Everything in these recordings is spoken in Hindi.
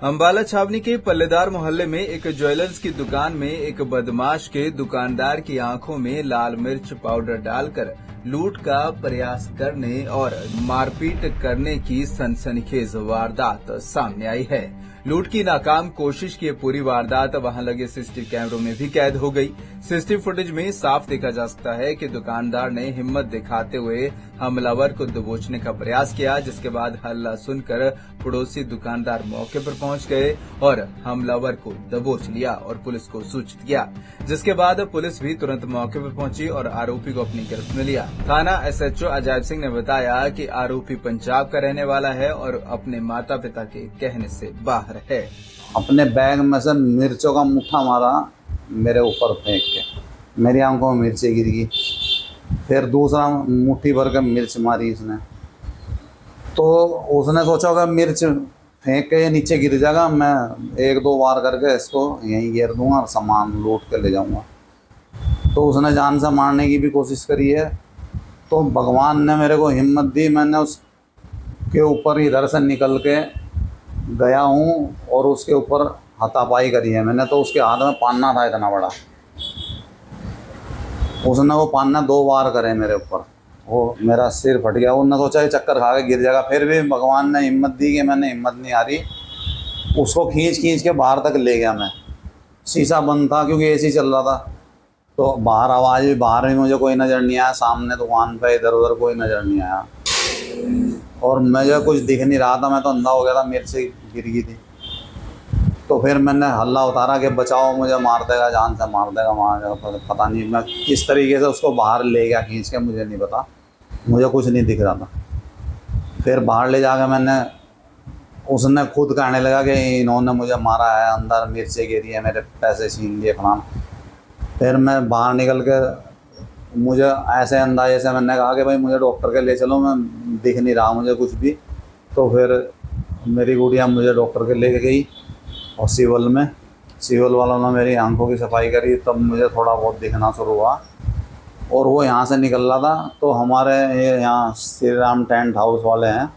अंबाला छावनी के पल्लेदार मोहल्ले में एक ज्वेलर्स की दुकान में एक बदमाश के दुकानदार की आंखों में लाल मिर्च पाउडर डालकर लूट का प्रयास करने और मारपीट करने की सनसनीखेज वारदात सामने आई है। लूट की नाकाम कोशिश की पूरी वारदात वहां लगे सीसीटीवी कैमरों में भी कैद हो गई। सीसीटीवी फुटेज में साफ देखा जा सकता है कि दुकानदार ने हिम्मत दिखाते हुए हमलावर को दबोचने का प्रयास किया, जिसके बाद हल्ला सुनकर पड़ोसी दुकानदार मौके पर पहुंच गए और हमलावर को दबोच लिया और पुलिस को सूचित किया, जिसके बाद पुलिस भी तुरंत मौके पर पहुंची और आरोपी को अपनी गिरफ्त में लिया। थाना एसएचओ अजैब सिंह ने बताया कि आरोपी पंजाब का रहने वाला है और अपने माता पिता के कहने से बाहर है। अपने बैग में से मिर्चों का मुट्ठा मारा मेरे ऊपर फेंक के, मेरी आंखों में मिर्ची गिर गई। फिर दूसरा मुट्ठी भर के मिर्च मारी इसने, तो उसने सोचा होगा मिर्च फेंक के नीचे गिर जाएगा, मैं एक दो बार करके इसको यहीं गिर दूंगा और सामान लूट के ले जाऊंगा। तो उसने जान से मारने की भी कोशिश करी है, तो भगवान ने मेरे को हिम्मत दी। मैंने उसके ऊपर इधर से निकल के गया हूँ और उसके ऊपर हाथापाई करी है मैंने। तो उसके हाथ में पान्ना था इतना बड़ा, उसने वो पान्ना 2 बार करे मेरे ऊपर, वो मेरा सिर फट गया। उन्होंने सोचा कि चक्कर खा के गिर जाएगा, फिर भी भगवान ने हिम्मत दी कि मैंने हिम्मत नहीं हारी। उसको खींच के बाहर तक ले गया मैं। शीशा बंद था क्योंकि एसी चल रहा था, तो बाहर आवाज़ भी, बाहर भी मुझे कोई नज़र नहीं आया। सामने दुकान पे इधर उधर कोई नज़र नहीं आया और मुझे कुछ दिख नहीं रहा था, मैं तो अंधा हो गया था, मेरे से गिर गई थी। तो फिर मैंने हल्ला उतारा कि बचाओ, मुझे मार देगा, जान से मार देगा, पता नहीं मैं किस तरीके से उसको बाहर ले गया खींच के, मुझे नहीं पता, मुझे कुछ नहीं दिख रहा था। फिर बाहर ले जाकर मैंने, उसने खुद कहने लगा कि इन्होंने मुझे मारा है, अंदर मिर्चें गिरी है, मेरे पैसे छीन लिए फलाना। फिर मैं बाहर निकल के, मुझे ऐसे अंदाजे से मैंने कहा कि भाई मुझे डॉक्टर के ले चलो, मैं दिख नहीं रहा मुझे कुछ भी। तो फिर मेरी गुड़िया मुझे डॉक्टर के लेके गई और सिविल वालों ने मेरी आंखों की सफाई करी, तब मुझे थोड़ा बहुत दिखना शुरू हुआ। और वो यहाँ से निकल रहा था, तो हमारे यहाँ श्री राम टेंट हाउस वाले हैं,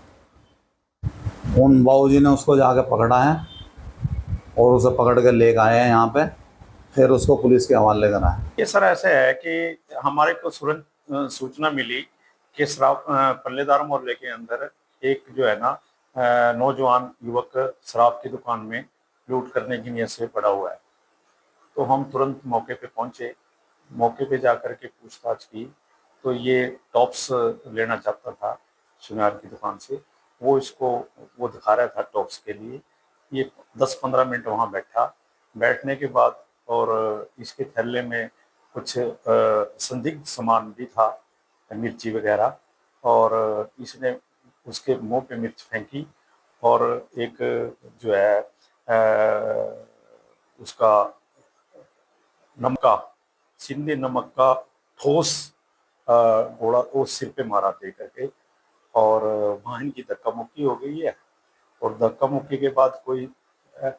उन बाबूजी ने उसको जाके पकड़ा है और उसे पकड़ के लेकर आए हैं यहाँ पे, फिर उसको पुलिस के हवाले करा है। ये सर ऐसे है कि हमारे को तुरंत सूचना मिली कि शराब पल्लेदार मोहल्ले के अंदर एक जो है ना नौजवान युवक शराब की दुकान में लूट करने की नीयत से पड़ा हुआ है। तो हम तुरंत मौके पे पहुंचे, मौके पे जाकर के पूछताछ की, तो ये टॉप्स लेना चाहता था सुनार की दुकान से। वो दिखा रहा था टॉप्स के लिए। ये 10-15 मिनट वहाँ बैठा। बैठने के बाद और इसके थैले में कुछ संदिग्ध सामान भी था, मिर्ची वगैरह, और इसने उसके मुंह पे मिर्च फेंकी और एक जो है उसका सिंधे नमक का ठोस गोला वो सिर पे मारा दे करके, और वहाँ इनकी धक्का मुक्की हो गई है। और धक्का मुक्की के बाद कोई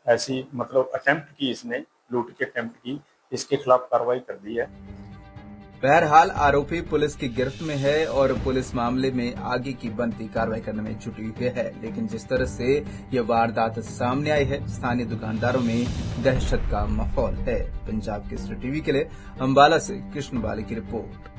ऐसी मतलब अटेम्प्ट की, इसने लूट की अटेम्प्ट की, इसके खिलाफ कार्रवाई कर दी है। बहरहाल आरोपी पुलिस की गिरफ्त में है और पुलिस मामले में आगे की बनती कार्रवाई करने में जुटी हुई है। लेकिन जिस तरह से यह वारदात सामने आई है, स्थानीय दुकानदारों में दहशत का माहौल है। पंजाब केसरी टीवी के लिए अंबाला से कृष्ण बाली की रिपोर्ट।